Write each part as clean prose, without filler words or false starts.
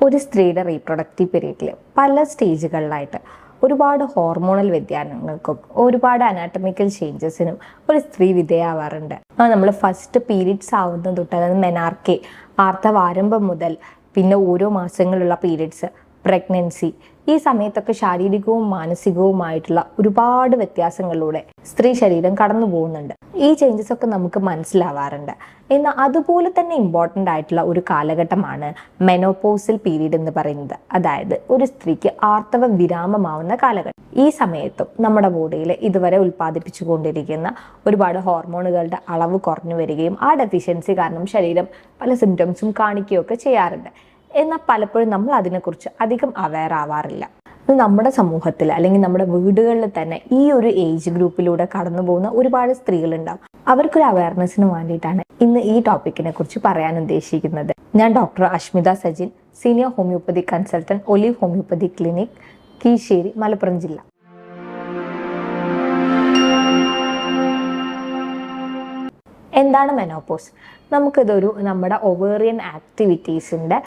ഒരു സ്ത്രീയുടെ റീപ്രൊഡക്റ്റീവ് പീരീഡിൽ പല സ്റ്റേജുകളിലായിട്ട് ഒരുപാട് ഹോർമോണൽ വ്യതിയാനങ്ങൾക്കും ഒരുപാട് അനാറ്റമിക്കൽ ചേഞ്ചസിനും ഒരു സ്ത്രീ വിധേയമാവാറുണ്ട്. നമ്മൾ ഫസ്റ്റ് പീരീഡ്സ് ആവുന്നത് തൊട്ട്, അതായത് മെനാർക്കെ ആർത്തവാരംഭം മുതൽ പിന്നെ ഓരോ മാസങ്ങളുള്ള പീരീഡ്സ്, പ്രഗ്നൻസി, ഈ സമയത്തൊക്കെ ശാരീരികവും മാനസികവുമായിട്ടുള്ള ഒരുപാട് വ്യത്യാസങ്ങളിലൂടെ സ്ത്രീ ശരീരം കടന്നു പോകുന്നുണ്ട്. ഈ ചേഞ്ചസ് ഒക്കെ നമുക്ക് മനസ്സിലാവാറുണ്ട്. എന്നാൽ അതുപോലെ തന്നെ ഇമ്പോർട്ടൻ്റ് ആയിട്ടുള്ള ഒരു കാലഘട്ടമാണ് മെനോപോസൽ പീരീഡ് എന്ന് പറയുന്നത്. അതായത് ഒരു സ്ത്രീക്ക് ആർത്തവ വിരാമമാവുന്ന കാലഘട്ടം. ഈ സമയത്തും നമ്മുടെ ബോഡിയിൽ ഇതുവരെ ഉൽപ്പാദിപ്പിച്ചുകൊണ്ടിരിക്കുന്ന ഒരുപാട് ഹോർമോണുകളുടെ അളവ് കുറഞ്ഞു വരികയും ആ ഡെഫിഷ്യൻസി കാരണം ശരീരം പല സിംറ്റംസും കാണിക്കുകയൊക്കെ ചെയ്യാറുണ്ട്. എന്നാൽ പലപ്പോഴും നമ്മൾ അതിനെക്കുറിച്ച് അധികം അവെയർ ആവാറില്ല. നമ്മുടെ സമൂഹത്തിൽ അല്ലെങ്കിൽ നമ്മുടെ വീടുകളിൽ തന്നെ ഈ ഒരു ഏജ് ഗ്രൂപ്പിലൂടെ കടന്നു പോകുന്ന ഒരുപാട് സ്ത്രീകളുണ്ടാവും. അവർക്കൊരു അവയർനെസ്സിന് വേണ്ടിയിട്ടാണ് ഇന്ന് ഈ ടോപ്പിക്കിനെ കുറിച്ച് പറയാൻ ഉദ്ദേശിക്കുന്നത്. ഞാൻ doctor Ashmitha Sajin, senior homeopathy consultant, Olive homeopathy clinic, Keezhissery, Malappuram ജില്ല. എന്താണ് മെനോപോസ്? നമുക്കിതൊരു നമ്മുടെ ഒവേറിയൻ ആക്ടിവിറ്റീസിൻ്റെ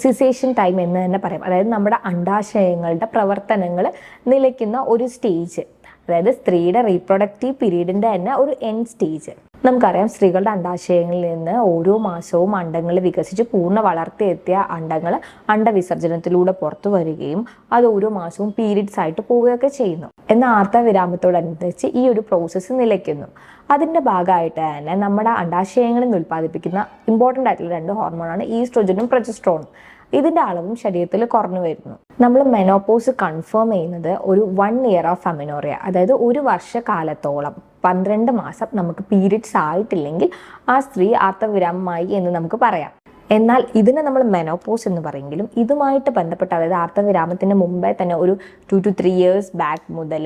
സിസേഷൻ ടൈം എന്ന് തന്നെ പറയാം. അതായത് നമ്മുടെ അണ്ഡാശയങ്ങളുടെ പ്രവർത്തനങ്ങൾ നിലയ്ക്കുന്ന ഒരു സ്റ്റേജ്, അതായത് സ്ത്രീയുടെ റീപ്രൊഡക്റ്റീവ് പീരീഡിൻ്റെ തന്നെ ഒരു എൻഡ് സ്റ്റേജ്. നമുക്കറിയാം, സ്ത്രീകളുടെ അണ്ഡാശയങ്ങളിൽ നിന്ന് ഓരോ മാസവും അണ്ടങ്ങൾ വികസിച്ച് പൂർണ്ണ വളർത്തിയെത്തിയ അണ്ടങ്ങൾ അണ്ടവിസർജനത്തിലൂടെ പുറത്തു വരികയും അത് ഓരോ മാസവും പീരീഡ്സ് ആയിട്ട് പോവുകയൊക്കെ ചെയ്യുന്നു. എന്നാൽ ആർത്തവവിരാമത്തോടനുബന്ധിച്ച് ഈ ഒരു പ്രോസസ്സ് നിലയ്ക്കുന്നു. അതിൻ്റെ ഭാഗമായിട്ട് തന്നെ നമ്മുടെ അണ്ഡാശയങ്ങളിൽ നിന്ന് ഉൽപ്പാദിപ്പിക്കുന്ന ഇമ്പോർട്ടൻ്റ് ആയിട്ടുള്ള 2 ഹോർമോണാണ് ഈസ്ട്രോജനും പ്രൊജസ്ട്രോണും. ഇതിൻ്റെ അളവും ശരീരത്തിൽ കുറഞ്ഞു വരുന്നു. നമ്മൾ മെനോപോസ് കൺഫേം ചെയ്യുന്നത് ഒരു 1 ഇയർ ഓഫ് അമിനോറിയ, അതായത് ഒരു വർഷക്കാലത്തോളം 12 മാസം നമുക്ക് പീരീഡ്സ് ആയിട്ടില്ലെങ്കിൽ ആ സ്ത്രീ ആർത്തവവിരാമമായി എന്ന് നമുക്ക് പറയാം. എന്നാൽ ഇതിനെ നമ്മൾ മെനോപോസ് എന്ന് പറയുമെങ്കിലും ഇതുമായിട്ട് ബന്ധപ്പെട്ട്, അതായത് ആർത്തവവിരാമത്തിന് മുമ്പേ തന്നെ ഒരു 2 to 3 years ബാക്ക് മുതൽ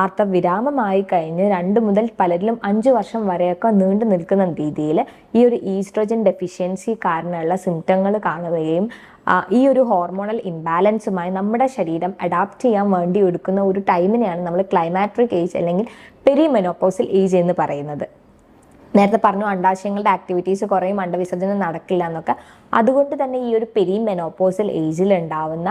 ആർത്തവവിരാമമായി കഴിഞ്ഞ് 2 മുതൽ പലരിലും 5 വർഷം വരെയൊക്കെ നീണ്ടു നിൽക്കുന്ന രീതിയിൽ ഈ ഒരു ഈസ്ട്രോജൻ ഡെഫിഷ്യൻസി കാരണമുള്ള സിംറ്റങ്ങൾ കാണുകയും ഈ ഒരു ഹോർമോണൽ ഇംബാലൻസുമായി നമ്മുടെ ശരീരം അഡാപ്റ്റ് ചെയ്യാൻ വേണ്ടി എടുക്കുന്ന ഒരു ടൈമിനെയാണ് നമ്മൾ ക്ലൈമാട്രിക് ഏജ് അല്ലെങ്കിൽ പെരിമെനോപോസൽ ഏജ് എന്ന് പറയുന്നത്. നേരത്തെ പറഞ്ഞു, അണ്ഡാശയങ്ങളുടെ ആക്ടിവിറ്റീസ് കുറയും, അണ്ടവിസർജനം നടക്കില്ല എന്നൊക്കെ. അതുകൊണ്ട് തന്നെ ഈ ഒരു പെരിമെനോപോസൽ ഏജിൽ ഉണ്ടാവുന്ന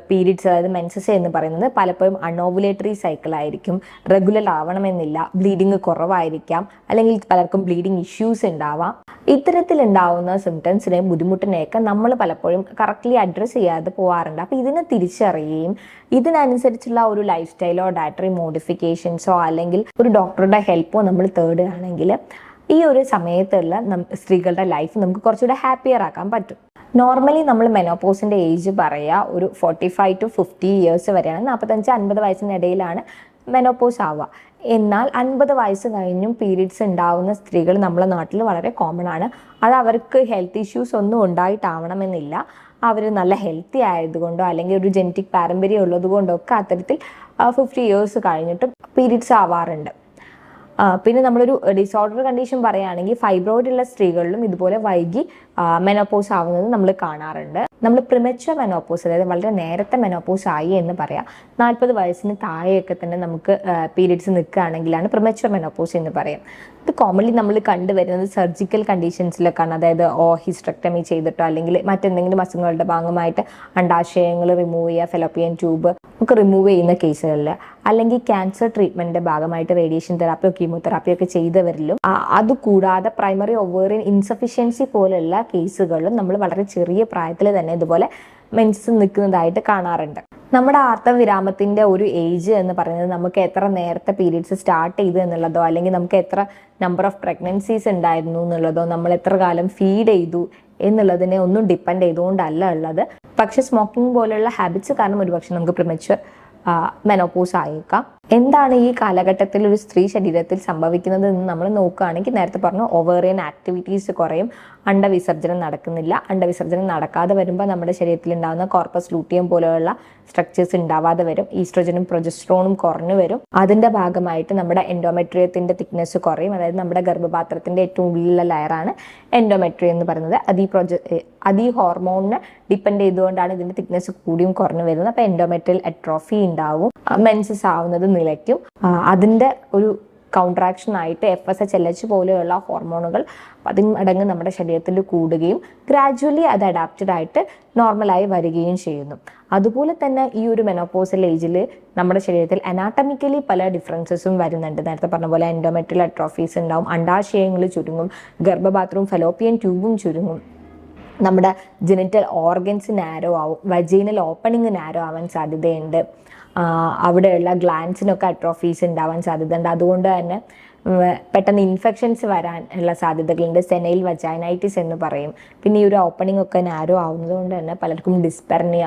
പീരീഡ്സ്, അതായത് മെൻസസ് എന്ന് പറയുന്നത് പലപ്പോഴും അൺഓവുലേറ്ററി സൈക്കിൾ ആയിരിക്കും. റെഗുലർ ആവണമെന്നില്ല, ബ്ലീഡിങ് കുറവായിരിക്കാം, അല്ലെങ്കിൽ പലർക്കും ബ്ലീഡിങ് ഇഷ്യൂസ് ഉണ്ടാവാം. ഇത്തരത്തിലുണ്ടാവുന്ന സിംറ്റംസിനെയും ബുദ്ധിമുട്ടിനെയൊക്കെ നമ്മൾ പലപ്പോഴും കറക്റ്റ്ലി അഡ്രസ്സ് ചെയ്യാതെ പോകാറുണ്ട്. അപ്പോൾ ഇതിനെ തിരിച്ചറിയുകയും ഇതിനനുസരിച്ചുള്ള ഒരു ലൈഫ് സ്റ്റൈലോ ഡയറ്ററി മോഡിഫിക്കേഷൻസോ അല്ലെങ്കിൽ ഒരു ഡോക്ടറുടെ ഹെൽപ്പോ നമ്മൾ തേടുകയാണെങ്കിൽ ഈ ഒരു സമയത്തുള്ള സ്ത്രീകളുടെ ലൈഫ് നമുക്ക് കുറച്ചുകൂടെ ഹാപ്പിയർ ആക്കാൻ പറ്റും. നോർമലി നമ്മൾ മെനോപോസിൻ്റെ ഏജ് പറയുക ഒരു 45 to 50 years വരെയാണ്. 45-50 വയസ്സിനിടയിലാണ് മെനോപോസ് ആവുക. എന്നാൽ 50 വയസ്സ് കഴിഞ്ഞും പീരീഡ്സ് ഉണ്ടാവുന്ന സ്ത്രീകൾ നമ്മുടെ നാട്ടിൽ വളരെ കോമൺ ആണ്. അത് അവർക്ക് ഹെൽത്ത് ഇഷ്യൂസ് ഒന്നും ഉണ്ടായിട്ടാവണമെന്നില്ല. അവർ നല്ല ഹെൽത്തി ആയതുകൊണ്ടോ അല്ലെങ്കിൽ ഒരു ജനറ്റിക് പാരമ്പര്യം ഉള്ളത് കൊണ്ടോ ഒക്കെ അത്തരത്തിൽ 50 years കഴിഞ്ഞിട്ടും പീരീഡ്സ് ആവാറുണ്ട്. പിന്നെ നമ്മളൊരു ഡിസോർഡർ കണ്ടീഷൻ പറയുകയാണെങ്കിൽ ഫൈബ്രോയിഡ് ഉള്ള സ്ത്രീകളിലും ഇതുപോലെ വൈകി മെനോപോസ് ആവുന്നത് നമ്മൾ കാണാറുണ്ട്. നമ്മൾ പ്രിമച്വർ മെനോപോസ്, അതായത് വളരെ നേരത്തെ മെനോപോസ് ആയി എന്ന് പറയാം. 40 വയസ്സിന് താഴെയൊക്കെ തന്നെ നമുക്ക് പീരീഡ്സ് നിൽക്കുകയാണെങ്കിലാണ് പ്രിമച്വർ മെനോപോസ് എന്ന് പറയാം. ഇത് കോമൺലി നമ്മൾ കണ്ടുവരുന്നത് സർജിക്കൽ കണ്ടീഷൻസിലൊക്കെയാണ്. അതായത് ഹിസ്റ്ററക്ടമി ചെയ്തിട്ടോ അല്ലെങ്കിൽ മറ്റെന്തെങ്കിലും അസുഖങ്ങളുടെ ഭാഗമായിട്ട് അണ്ഡാശയങ്ങൾ റിമൂവ് ചെയ്യുക, ഫെലോപ്പിയൻ ട്യൂബ് ഒക്കെ റിമൂവ് ചെയ്യുന്ന കേസുകളിൽ, അല്ലെങ്കിൽ ക്യാൻസർ ട്രീറ്റ്മെന്റിന്റെ ഭാഗമായിട്ട് റേഡിയേഷൻ തെറാപ്പിയോ കീമോതെറാപ്പിയോ ഒക്കെ ചെയ്തവരിലും, അതുകൂടാതെ പ്രൈമറി ഒവേറിയൻ ഇൻസഫിഷ്യൻസി പോലുള്ള കേസുകളിലും നമ്മൾ വളരെ ചെറിയ പ്രായത്തിൽ തന്നെ ഇതുപോലെ മെൻസസ് നിൽക്കുന്നതായിട്ട് കാണാറുണ്ട്. നമ്മുടെ ആർത്തവവിരാമത്തിൻ്റെ ഒരു ഏജ് എന്ന് പറയുന്നത് നമുക്ക് എത്ര നേരത്തെ പീരീഡ്സ് സ്റ്റാർട്ട് ചെയ്തു എന്നുള്ളതോ അല്ലെങ്കിൽ നമുക്ക് എത്ര നമ്പർ ഓഫ് പ്രഗ്നൻസീസ് ഉണ്ടായിരുന്നു എന്നുള്ളതോ നമ്മൾ എത്ര കാലം ഫീഡ് ചെയ്തു എന്നുള്ളതിനെ ഒന്നും ഡിപ്പെൻഡ് ചെയ്തുകൊണ്ടല്ല ഉള്ളത്. പക്ഷെ സ്മോക്കിംഗ് പോലെയുള്ള ഹാബിറ്റ്സ് കാരണം ഒരുപക്ഷെ നമുക്ക് പ്രിമച്വർ മെനോപോസ് ആയേക്കാം. എന്താണ് ഈ കാലഘട്ടത്തിൽ ഒരു സ്ത്രീ ശരീരത്തിൽ സംഭവിക്കുന്നത് എന്ന് നമ്മൾ നോക്കുകയാണെങ്കിൽ, നേരത്തെ പറഞ്ഞു ഒവേറിയൻ ആക്ടിവിറ്റീസ് കുറയും, അണ്ടവിസർജനം നടക്കുന്നില്ല. അണ്ടവിസർജനം നടക്കാതെ വരുമ്പോൾ നമ്മുടെ ശരീരത്തിൽ ഉണ്ടാകുന്ന കോർപ്പസ് ലൂട്ടിയം പോലെയുള്ള സ്ട്രക്ചേഴ്സ് ഉണ്ടാവാതെ വരും. ഈസ്ട്രോജനും പ്രൊജസ്ട്രോണും കുറഞ്ഞു വരും. അതിൻ്റെ ഭാഗമായിട്ട് നമ്മുടെ എൻഡോമെട്രിയത്തിൻ്റെ തിക്നെസ് കുറയും. അതായത് നമ്മുടെ ഗർഭപാത്രത്തിൻ്റെ ഏറ്റവും ഉള്ളിലുള്ള ലെയറാണ് എൻഡോമെട്രിയം എന്ന് പറയുന്നത്. അത് ഈ ഹോർമോണിനെ ഡിപ്പെൻഡ് ചെയ്തുകൊണ്ടാണ് ഇതിൻ്റെ തിക്നെസ് കൂടിയും കുറഞ്ഞു വരുന്നത്. അപ്പോൾ എൻഡോമെട്രിയൽ അട്രോഫി ഉണ്ടാവും, മെൻസസ് ആവുന്നത് നിലയ്ക്കും. അതിൻ്റെ ഒരു കൗൺട്രാക്ഷൻ ആയിട്ട് FSH LH പോലെയുള്ള ഹോർമോണുകൾ 10 മടങ്ങ് നമ്മുടെ ശരീരത്തിൽ കൂടുകയും ഗ്രാജുവലി അത് അഡാപ്റ്റഡ് ആയിട്ട് നോർമലായി വരികയും ചെയ്യുന്നു. അതുപോലെ തന്നെ ഈ ഒരു മെനോപോസൽ ഏജിൽ നമ്മുടെ ശരീരത്തിൽ അനാട്ടമിക്കലി പല ഡിഫറൻസസും വരുന്നുണ്ട്. നേരത്തെ പറഞ്ഞ പോലെ എൻഡോമെട്രിയൽ അട്രോഫീസ് ഉണ്ടാവും, അണ്ടാശയങ്ങൾ ചുരുങ്ങും, ഗർഭപാത്രവും ഫലോപ്പിയൻ ട്യൂബും ചുരുങ്ങും, നമ്മുടെ ജെനിറ്റൽ ഓർഗൻസ് നാരോ ആവും, വജൈനൽ ഓപ്പണിങ് നാരോ ആവാൻ സാധ്യതയുണ്ട്, അവിടെയുള്ള ഗ്ലാൻസിനൊക്കെ അട്രോഫീസ് ഉണ്ടാവാൻ സാധ്യതയുണ്ട്. അതുകൊണ്ട് തന്നെ പെട്ടെന്ന് ഇൻഫെക്ഷൻസ് വരാൻ ഉള്ള സാധ്യതകളുണ്ട്. സെനൈൽ വജൈനൈറ്റിസ് എന്ന് പറയും. പിന്നെ ഈ ഒരു ഓപ്പണിംഗ് ഒക്കെ നാരോ ആവുന്നത് കൊണ്ട് തന്നെ പലർക്കും ഡിസ്പെർണിയ,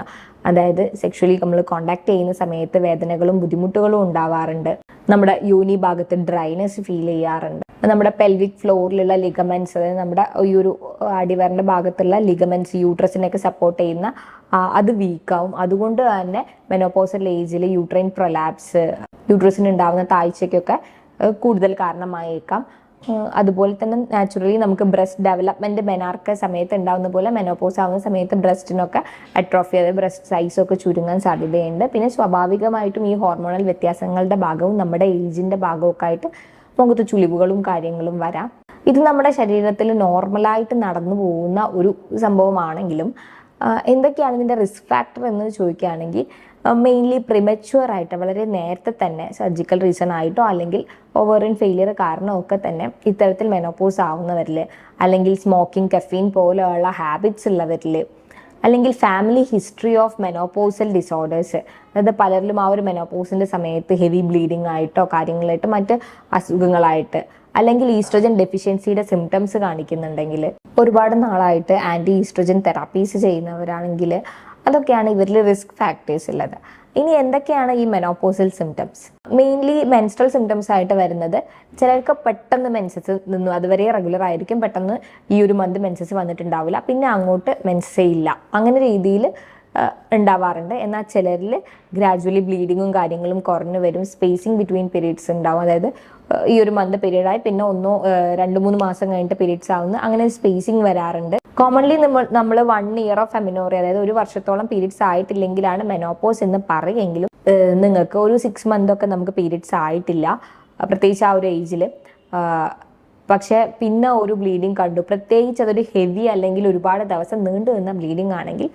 അതായത് സെക്ഷലി നമ്മൾ കോണ്ടാക്ട് ചെയ്യുന്ന സമയത്ത് വേദനകളും ബുദ്ധിമുട്ടുകളും ഉണ്ടാവാറുണ്ട്. നമ്മുടെ യോനി ഭാഗത്ത് ഡ്രൈനെസ് ഫീൽ ചെയ്യാറുണ്ട്. നമ്മുടെ പെൽവിക് ഫ്ലോറിലുള്ള ലിഗമെന്റ്സ്, അതായത് നമ്മുടെ ഈ ഒരു അടിവരന്റെ ഭാഗത്തുള്ള ലിഗമെന്റ്സ് യൂട്രസിനൊക്കെ സപ്പോർട്ട് ചെയ്യുന്ന അത് വീക്കാവും. അതുകൊണ്ട് തന്നെ മെനോപോസൽ ഏജിൽ യൂട്രൈൻ പ്രൊലാപ്സ്, യൂട്രസിന് ഉണ്ടാകുന്ന താഴ്ചയ്ക്കൊക്കെ കൂടുതൽ കാരണമായേക്കാം. അതുപോലെ തന്നെ നാച്ചുറലി നമുക്ക് ബ്രസ്റ്റ് ഡെവലപ്മെന്റ് മെനാർക്ക് സമയത്ത് ഉണ്ടാകുന്ന പോലെ മെനോപോസ് ആവുന്ന സമയത്ത് ബ്രസ്റ്റിനൊക്കെ അട്രോഫി, അതായത് ബ്രസ്റ്റ് സൈസൊക്കെ ചുരുങ്ങാൻ സാധ്യതയുണ്ട്. പിന്നെ സ്വാഭാവികമായിട്ടും ഈ ഹോർമോണൽ വ്യത്യാസങ്ങളുടെ ഭാഗവും നമ്മുടെ ഏജിന്റെ ഭാഗമൊക്കെ ആയിട്ട് മുഖത്ത് ചുളിവുകളും കാര്യങ്ങളും വരാം. ഇത് നമ്മുടെ ശരീരത്തിൽ നോർമലായിട്ട് നടന്നു പോകുന്ന ഒരു സംഭവമാണെങ്കിലും എന്തൊക്കെയാണ് ഇതിൻ്റെ റിസ്ക് ഫാക്ടർ എന്ന് ചോദിക്കുകയാണെങ്കിൽ മെയിൻലി പ്രിമച്വർ ആയിട്ട് വളരെ നേരത്തെ തന്നെ സർജിക്കൽ റീസൺ ആയിട്ടോ അല്ലെങ്കിൽ ഓവറിൻ ഫെയിലിയർ കാരണമൊക്കെ തന്നെ ഇത്തരത്തിൽ മെനോപോസ് ആവുന്നവരിൽ, അല്ലെങ്കിൽ സ്മോക്കിംഗ്, കഫീൻ പോലെയുള്ള ഹാബിറ്റ്സ് ഉള്ളവരിൽ, അല്ലെങ്കിൽ family history of menopausal disorders, അതായത് പലരിലും ആ ഒരു മെനോപോസിൻ്റെ സമയത്ത് ഹെവി ബ്ലീഡിങ് ആയിട്ടോ കാര്യങ്ങളായിട്ട് മറ്റ് അസുഖങ്ങളായിട്ട്, അല്ലെങ്കിൽ ഈസ്ട്രജൻ ഡെഫിഷ്യൻസിയുടെ സിംറ്റംസ് കാണിക്കുന്നുണ്ടെങ്കിൽ, ഒരുപാട് നാളായിട്ട് ആൻറ്റി ഈസ്ട്രജൻ തെറാപ്പീസ് ചെയ്യുന്നവരാണെങ്കിൽ, അതൊക്കെയാണ് ഇവരിൽ റിസ്ക് ഫാക്ടേഴ്സ് ഉള്ളത്. ഇനി എന്തൊക്കെയാണ് ഈ menopausal symptoms? Mainly menstrual symptoms ആയിട്ട് വരുന്നത്, ചിലർക്ക് പെട്ടെന്ന് മെൻസസ് നിന്നു, അതുവരെ റെഗുലർ ആയിരിക്കും, പെട്ടെന്ന് ഈ ഒരു മന്ത് മെൻസസ് വന്നിട്ടുണ്ടാവില്ല, പിന്നെ അങ്ങോട്ട് മെൻസസേ ഇല്ല, അങ്ങനെ രീതിയിൽ ഉണ്ടാവാറുണ്ട്. എന്നാൽ ചിലരിൽ ഗ്രാജുവലി ബ്ലീഡിങ്ങും കാര്യങ്ങളും കുറഞ്ഞു വരും, സ്പേസിങ് ബിറ്റ്വീൻ പീരീഡ്സ് ഉണ്ടാവും, അതായത് ഈ ഒരു മന്ത് പീരീഡായി പിന്നെ 1-2-3 മാസം കഴിഞ്ഞിട്ട് പീരീഡ്സ് ആവുന്നു, അങ്ങനെ സ്പേസിങ് വരാറുണ്ട്. കോമൺലി നമ്മൾ 1 ഇയർ ഓഫ് അമിനോറിയ, അതായത് 1 വർഷത്തോളം പീരീഡ്സ് ആയിട്ടില്ലെങ്കിലാണ് മെനോപോസ് എന്ന് പറയുമെങ്കിലും നിങ്ങൾക്ക് ഒരു 6 മന്തൊക്കെ നമുക്ക് പീരീഡ്സ് ആയിട്ടില്ല, പ്രത്യേകിച്ച് ആ ഒരു ഏജിൽ, പക്ഷെ പിന്നെ ഒരു ബ്ലീഡിങ് കണ്ടു, പ്രത്യേകിച്ച് അതൊരു ഹെവി അല്ലെങ്കിൽ ഒരുപാട് ദിവസം നീണ്ടു നിന്ന ബ്ലീഡിങ് ആണെങ്കിൽ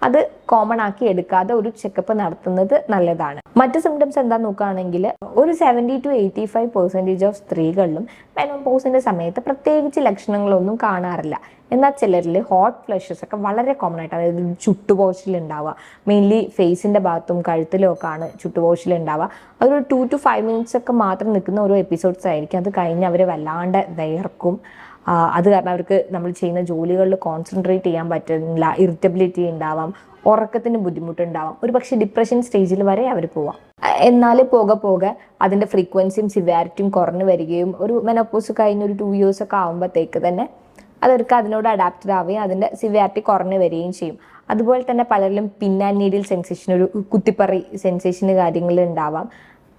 അത് കോമൺ ആക്കി എടുക്കാതെ ഒരു ചെക്കപ്പ് നടത്തുന്നത് നല്ലതാണ്. മറ്റ് സിംറ്റംസ് എന്താ നോക്കുകയാണെങ്കിൽ ഒരു 70-85% ഓഫ് സ്ത്രീകളിലും മെനോപോസിന്റെ സമയത്ത് പ്രത്യേകിച്ച് ലക്ഷണങ്ങളൊന്നും കാണാറില്ല. എന്നാൽ ചിലരിൽ ഹോട്ട് ഫ്ലഷസ് ഒക്കെ വളരെ കോമൺ ആയിട്ട്, അതായത് ചുട്ടുപോച്ചിലുണ്ടാവുക, മെയിൻലി ഫേസിന്റെ ഭാഗത്തും കഴുത്തിലും ഒക്കെ ആണ് ചുട്ടുപോച്ചിലുണ്ടാവുക. അതൊരു 2 to 5 minutes ഒക്കെ മാത്രം നിൽക്കുന്ന ഓരോ എപ്പിസോഡ്സ് ആയിരിക്കും. അത് കഴിഞ്ഞ് അവർ വല്ലാണ്ട് ദയർക്കും. അത് കാരണം അവർക്ക് നമ്മൾ ചെയ്യുന്ന ജോലികളിൽ കോൺസെൻട്രേറ്റ് ചെയ്യാൻ പറ്റുന്നില്ല, ഇറിറ്റബിലിറ്റി ഉണ്ടാവാം, ഉറക്കത്തിന് ബുദ്ധിമുട്ടുണ്ടാവാം, ഒരു പക്ഷേ ഡിപ്രഷൻ സ്റ്റേജിൽ വരെ അവർ പോവാം. എന്നാൽ പോകെ അതിൻ്റെ ഫ്രീക്വൻസിയും സിവിയാരിറ്റിയും കുറഞ്ഞു വരികയും ഒരു മെനോപോസ് കഴിഞ്ഞ് ഒരു 2 years ഒക്കെ ആകുമ്പോഴത്തേക്ക് തന്നെ അവർക്ക് അതിനോട് അഡാപ്റ്റഡ് ആവുകയും അതിൻ്റെ സിവിയാരിറ്റി കുറഞ്ഞു വരികയും ചെയ്യും. അതുപോലെ തന്നെ പലരിലും പിൻ ആൻഡ് നീഡിൽ സെൻസേഷൻ, ഒരു കുത്തിപ്പറി സെൻസേഷന് കാര്യങ്ങൾ ഉണ്ടാവാം.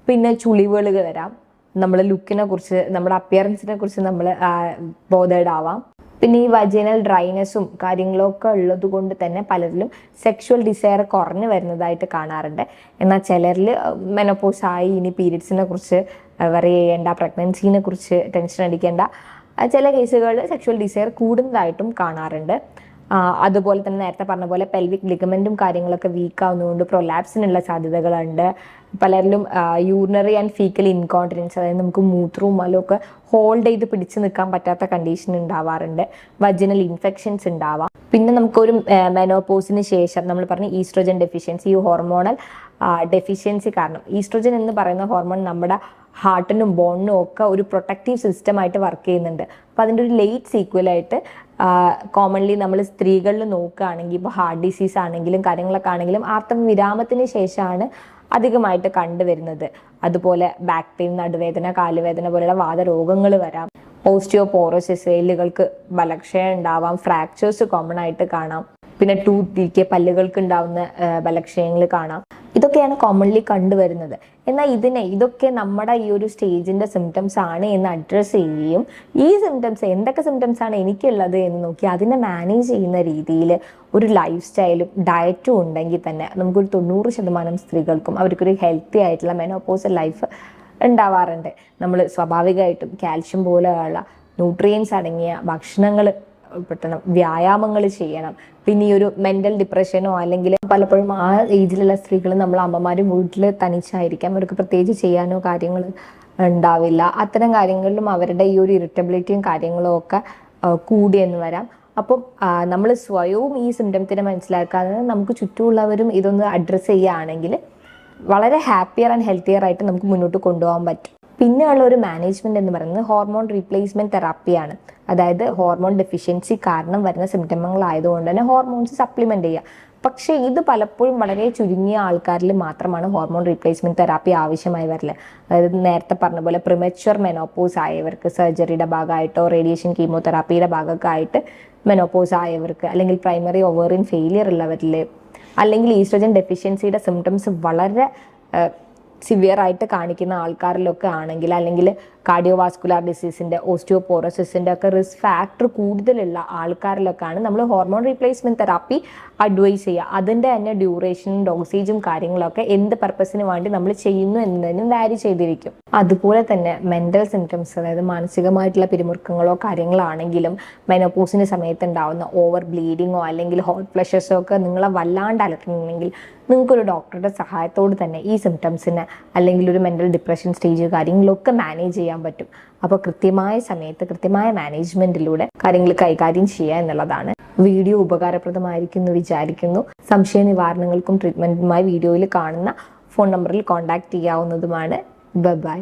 പിന്നെ ചുളിവുകൾ വരാം, നമ്മുടെ ലുക്കിനെ കുറിച്ച്, നമ്മുടെ അപ്പിയറൻസിനെ കുറിച്ച് നമ്മൾ ബോധേഡ് ആവാം. പിന്നെ ഈ വജൈനൽ ഡ്രൈനെസ്സും കാര്യങ്ങളൊക്കെ ഉള്ളത് കൊണ്ട് തന്നെ പലരിലും സെക്ഷുവൽ ഡിസയർ കുറഞ്ഞു വരുന്നതായിട്ട് കാണാറുണ്ട്. എന്നാൽ ചിലരിൽ മെനോപോസ് ആയി ഇനി പീരീഡ്സിനെ കുറിച്ച് വറി ചെയ്യേണ്ട, പ്രഗ്നൻസിനെ കുറിച്ച് ടെൻഷൻ അടിക്കേണ്ട, ചില കേസുകളിൽ സെക്ഷുവൽ ഡിസയർ കൂടുന്നതായിട്ടും കാണാറുണ്ട്. അതുപോലെ തന്നെ നേരത്തെ പറഞ്ഞ പോലെ പെൽവിക് ലിഗമെന്റും കാര്യങ്ങളൊക്കെ വീക്ക് ആവുന്നതുകൊണ്ട് പ്രൊലാപ്സിനുള്ള സാധ്യതകളുണ്ട്. പലരിലും യൂറിനറി ആൻഡ് ഫീക്കൽ ഇൻകോണ്ടിനൻസ്, അതായത് നമുക്ക് മൂത്രവും മലമൊക്കെ ഹോൾഡ് ചെയ്ത് പിടിച്ചു നിൽക്കാൻ പറ്റാത്ത കണ്ടീഷൻ ഉണ്ടാവാറുണ്ട്. വജിനൽ ഇൻഫെക്ഷൻസ് ഉണ്ടാവാം. പിന്നെ നമുക്കൊരു മെനോപോസിന് ശേഷം നമ്മൾ പറഞ്ഞ ഈസ്ട്രോജൻ ഡെഫിഷ്യൻസി, ഈ ഹോർമോണൽ ഡെഫിഷ്യൻസി കാരണം, ഈസ്ട്രോജൻ എന്ന് പറയുന്ന ഹോർമോൺ നമ്മുടെ ഹാർട്ടിനും ബോണിനും ഒക്കെ ഒരു പ്രൊട്ടക്റ്റീവ് സിസ്റ്റമായിട്ട് വർക്ക് ചെയ്യുന്നുണ്ട്. അപ്പോൾ അതിൻ്റെ ഒരു ലേറ്റ് സീക്വലായിട്ട് കോമൺലി നമ്മൾ സ്ത്രീകളിൽ നോക്കുകയാണെങ്കിൽ, ഇപ്പോൾ ഹാർട്ട് ഡിസീസ് ആണെങ്കിലും കാര്യങ്ങളൊക്കെ ആണെങ്കിലും ആർത്തവവിരാമത്തിന് ശേഷമാണ് അധികമായിട്ട് കണ്ടുവരുന്നത്. അതുപോലെ ബാക്ക് പെയിൻ, നടുവേദന, കാലുവേദന പോലെയുള്ള വാതരോഗങ്ങൾ വരാം. ഓസ്റ്റിയോപോറോസിസ്, എല്ലുകൾക്ക് ബലക്ഷയം ഉണ്ടാവാം. ഫ്രാക്ചേഴ്സ് കോമൺ ആയിട്ട് കാണാം. പിന്നെ ടൂത്ത് ഡീക്കേ, പല്ലുകൾക്ക് ഉണ്ടാവുന്ന ബലക്ഷയങ്ങൾ കാണാം. ഇതൊക്കെയാണ് കോമൺലി കണ്ടുവരുന്നത്. എന്നാൽ ഇതൊക്കെ നമ്മുടെ ഈ ഒരു സ്റ്റേജിന്റെ സിംറ്റംസ് ആണ് എന്ന് അഡ്രസ്സ് ചെയ്യുകയും ഈ സിംറ്റംസ് എന്തൊക്കെ സിംറ്റംസ് ആണ് എനിക്കുള്ളത് എന്ന് നോക്കി അതിനെ മാനേജ് ചെയ്യുന്ന രീതിയിൽ ഒരു ലൈഫ് സ്റ്റൈലും ഡയറ്റും ഉണ്ടെങ്കിൽ തന്നെ നമുക്കൊരു 90% സ്ത്രീകൾക്കും അവർക്കൊരു ഹെൽത്തി ആയിട്ടുള്ള മെനോപോസൽ ലൈഫ് ഉണ്ടാവാറുണ്ട്. നമ്മൾ സ്വാഭാവികമായിട്ടും കാൽഷ്യം പോലെയുള്ള ന്യൂട്രിയൻസ് അടങ്ങിയ ഭക്ഷണങ്ങൾ പെട്ടണം, വ്യായാമങ്ങൾ ചെയ്യണം. പിന്നെ ഈ ഒരു മെന്റൽ ഡിപ്രഷനോ അല്ലെങ്കിൽ പലപ്പോഴും ആ ഏജിലുള്ള സ്ത്രീകൾ നമ്മൾ അമ്മമാരും വീട്ടിൽ തനിച്ചായിരിക്കാം, അവർക്ക് പ്രത്യേകിച്ച് ചെയ്യാനോ കാര്യങ്ങൾ ഉണ്ടാവില്ല. അത്തരം കാര്യങ്ങളിലും അവരുടെ ഈ ഒരു ഇറിറ്റബിലിറ്റിയും കാര്യങ്ങളും ഒക്കെ കൂടിയെന്ന് വരാം. അപ്പം നമ്മൾ സ്വയവും ഈ സിംറ്റംസിനെ മനസ്സിലാക്കാതെ നമുക്ക് ചുറ്റുമുള്ളവരും ഇതൊന്ന് അഡ്രസ്സ് ചെയ്യുകയാണെങ്കിൽ വളരെ ഹാപ്പിയർ ആൻഡ് ഹെൽത്തിയർ ആയിട്ട് നമുക്ക് മുന്നോട്ട് കൊണ്ടുപോകാൻ പറ്റും. പിന്നെയുള്ള ഒരു മാനേജ്മെന്റ് എന്ന് പറയുന്നത് ഹോർമോൺ റീപ്ലേസ്മെന്റ് തെറാപ്പിയാണ്. അതായത് ഹോർമോൺ ഡെഫിഷ്യൻസി കാരണം വരുന്ന സിംറ്റങ്ങളായതുകൊണ്ട് തന്നെ ഹോർമോൺസ് സപ്ലിമെന്റ് ചെയ്യുക. പക്ഷേ ഇത് പലപ്പോഴും വളരെ ചുരുങ്ങിയ ആൾക്കാരിൽ മാത്രമാണ് ഹോർമോൺ റീപ്ലേസ്മെന്റ് തെറാപ്പി ആവശ്യമായി വരില്ല. അതായത് നേരത്തെ പറഞ്ഞ പോലെ പ്രിമച്വർ മെനോപോസ് ആയവർക്ക് സർജറിയുടെ ഭാഗമായിട്ടോ റേഡിയേഷൻ കീമോതെറാപ്പിയുടെ ഭാഗമായിട്ട് മെനോപോസ് ആയവർക്ക്, അല്ലെങ്കിൽ പ്രൈമറി ഒവേറിയൻ ഫെയിലിയർ ഉള്ളവരിൽ, അല്ലെങ്കിൽ ഈസ്ട്രജൻ ഡെഫിഷ്യൻസിയുടെ സിംറ്റംസ് വളരെ സിവിയർ ആയിട്ട് കാണിക്കുന്ന ആൾക്കാരിലൊക്കെ ആണെങ്കിൽ, അല്ലെങ്കിൽ കാർഡിയോവാസ്കുലാർ ഡിസീസിൻ്റെ, ഓസ്റ്റിയോപോറോസിസിൻ്റെ ഒക്കെ റിസ്ക് ഫാക്ടർ കൂടുതലുള്ള ആൾക്കാരിലൊക്കെയാണ് നമ്മൾ ഹോർമോൺ റീപ്ലേസ്മെന്റ് തെറാപ്പി അഡ്വൈസ് ചെയ്യുക. അതിൻ്റെ തന്നെ ഡ്യൂറേഷനും ഡോസേജും കാര്യങ്ങളൊക്കെ എന്ത് പർപ്പസിന് വേണ്ടി നമ്മൾ ചെയ്യുന്നു എന്നതിനും വാരി ചെയ്തിരിക്കും. അതുപോലെ തന്നെ മെൻ്റൽ സിംറ്റംസ്, അതായത് മാനസികമായിട്ടുള്ള പിരിമുറുക്കങ്ങളോ കാര്യങ്ങളാണെങ്കിലും മെനോപോസിൻ്റെ സമയത്ത് ഉണ്ടാവുന്ന ഓവർ ബ്ലീഡിങ്ങോ അല്ലെങ്കിൽ ഹോട്ട് ഫ്ലഷസോ ഒക്കെ നിങ്ങളെ വല്ലാണ്ട് അലട്ടുന്നുണ്ടെങ്കിൽ നിങ്ങൾക്കൊരു ഡോക്ടറുടെ സഹായത്തോട് തന്നെ ഈ സിംറ്റംസിന് അല്ലെങ്കിൽ ഒരു മെൻ്റൽ ഡിപ്രഷൻ സ്റ്റേജ് കാര്യങ്ങളൊക്കെ മാനേജ് ചെയ്യാൻ പറ്റും. അപ്പോൾ കൃത്യമായ സമയത്ത് കൃത്യമായ മാനേജ്മെന്റിലൂടെ കാര്യങ്ങൾ കൈകാര്യം ചെയ്യുക എന്നുള്ളതാണ്. വീഡിയോ ഉപകാരപ്രദമായിരിക്കും എന്ന് വിചാരിക്കുന്നു. സംശയ നിവാരണങ്ങൾക്കും ട്രീറ്റ്മെന്റിനുമായി വീഡിയോയിൽ കാണുന്ന ഫോൺ നമ്പറിൽ കോൺടാക്ട് ചെയ്യാവുന്നതുമാണ്. ബൈ.